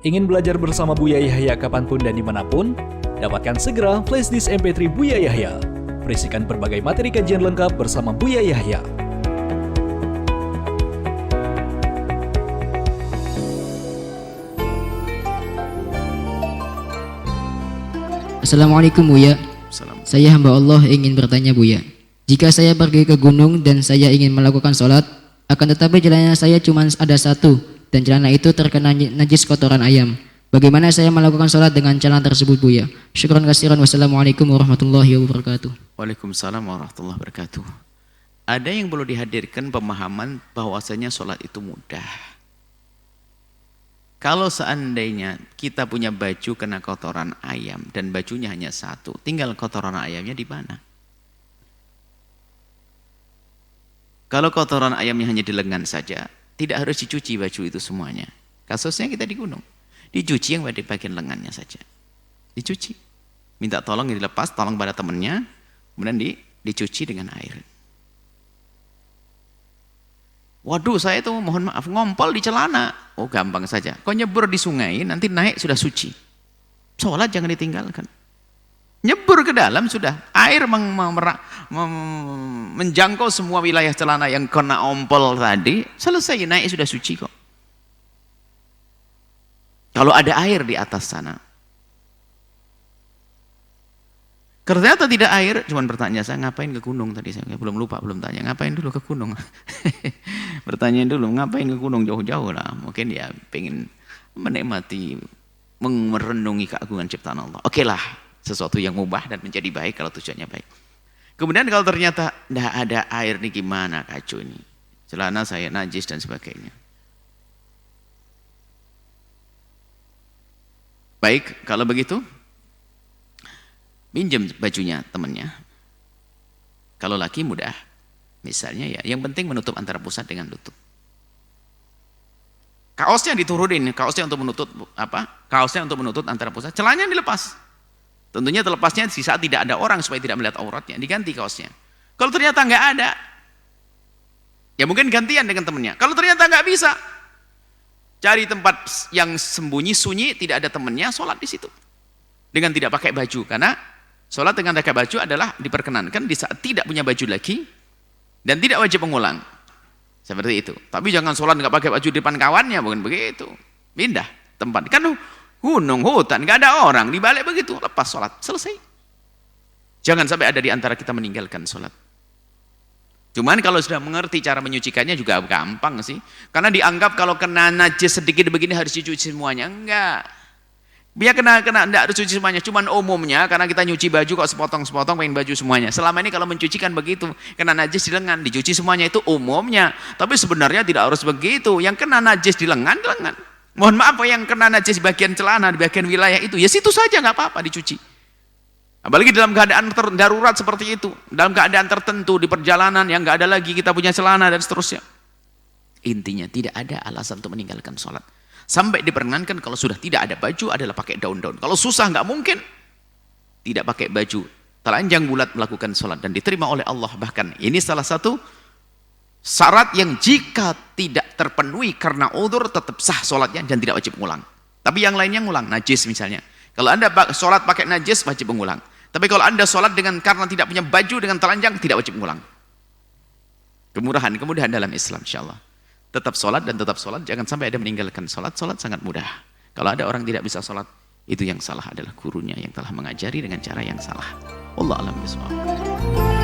Ingin belajar bersama Buya Yahya kapanpun dan dimanapun? Dapatkan segera flashdisk MP3 Buya Yahya. Berisikan berbagai materi kajian lengkap bersama Buya Yahya. Assalamualaikum Buya. Saya hamba Allah ingin bertanya Buya. Jika saya pergi ke gunung dan saya ingin melakukan sholat, akan tetapi jalannya saya cuma ada satu dan celana itu terkena najis kotoran ayam. Bagaimana saya melakukan sholat dengan celana tersebut Buya? Syukran kasiran. Wassalamualaikum warahmatullahi wabarakatuh. Waalaikumsalam warahmatullahi wabarakatuh. Ada yang perlu dihadirkan pemahaman bahwasanya sholat itu mudah. Kalau seandainya kita punya baju kena kotoran ayam dan bajunya hanya satu, tinggal kotoran ayamnya di mana? Kalau kotoran ayamnya hanya di lengan saja, tidak harus dicuci baju itu semuanya. Kasusnya kita di gunung, dicuci yang di bagian lengannya saja. Dicuci. Minta tolong dilepas, tolong pada temannya, kemudian dicuci dengan air. Waduh, saya itu mohon maaf ngompol di celana. Oh, gampang saja. Kau nyebur di sungai, nanti naik sudah suci. Sholat jangan ditinggalkan. Nyebur ke dalam sudah. Air menjangkau semua wilayah celana yang kena ompol tadi. Selesai, naik sudah suci kok. Kalau ada air di atas sana. Ternyata tidak air, cuman bertanya saya ngapain ke gunung tadi, saya belum tanya ngapain dulu ke gunung. Bertanya dulu ngapain ke gunung jauh-jauh lah, mungkin ya pengen menikmati, merenungi keagungan ciptaan Allah. Oke lah, sesuatu yang mubah dan menjadi baik kalau tujuannya baik. Kemudian kalau ternyata tidak ada air nih gimana kacau ini, celana saya najis dan sebagainya. Baik, kalau begitu pinjam bajunya temannya. Kalau laki mudah, misalnya ya, yang penting menutup antara pusat dengan lutut. Kaosnya diturunin, kaosnya untuk menutup apa? Kaosnya untuk menutup antara pusat, celananya dilepas. Tentunya terlepasnya di saat tidak ada orang supaya tidak melihat auratnya, diganti kaosnya. Kalau ternyata nggak ada, ya mungkin gantian dengan temannya. Kalau ternyata nggak bisa, cari tempat yang sembunyi sunyi, tidak ada temannya, sholat di situ dengan tidak pakai baju, karena sholat dengan pakai baju adalah diperkenankan di saat tidak punya baju lagi dan tidak wajib mengulang. Seperti itu. Tapi jangan sholat nggak pakai baju di depan kawannya, bukan begitu. Pindah tempat. Kan gunung, hutan, nggak ada orang, dibalik begitu, lepas sholat, selesai. Jangan sampai ada di antara kita meninggalkan sholat. Cuman kalau sudah mengerti cara menyucikannya juga gampang sih. Karena dianggap kalau kena najis sedikit begini harus dicuci semuanya. Enggak. Biar kena enggak harus cuci semuanya, cuman umumnya karena kita nyuci baju kok sepotong-sepotong pengen baju semuanya. Selama ini kalau mencucikan begitu, kena najis di lengan, dicuci semuanya itu umumnya. Tapi sebenarnya tidak harus begitu. Yang kena najis di lengan, di lengan. Mohon maaf yang kena najis di bagian celana, di bagian wilayah itu, ya situ saja nggak apa-apa dicuci. Apalagi dalam keadaan darurat seperti itu, dalam keadaan tertentu di perjalanan yang nggak ada lagi kita punya celana dan seterusnya. Intinya tidak ada alasan untuk meninggalkan sholat. Sampai diperkenankan kalau sudah tidak ada baju adalah pakai daun-daun. Kalau susah nggak mungkin tidak pakai baju. Telanjang bulat melakukan sholat dan diterima oleh Allah. Bahkan ini salah satu syarat yang jika tidak terpenuhi karena udzur tetap sah sholatnya dan tidak wajib mengulang. Tapi yang lainnya ngulang, najis misalnya. Kalau anda sholat pakai najis wajib mengulang. Tapi kalau anda sholat dengan karena tidak punya baju dengan telanjang tidak wajib mengulang. Kemudahan dalam Islam insyaallah. Tetap sholat dan tetap sholat, jangan sampai ada meninggalkan sholat. Sholat sangat mudah. Kalau ada orang tidak bisa sholat, itu yang salah adalah gurunya yang telah mengajari dengan cara yang salah. Wallahu a'lam bishawab.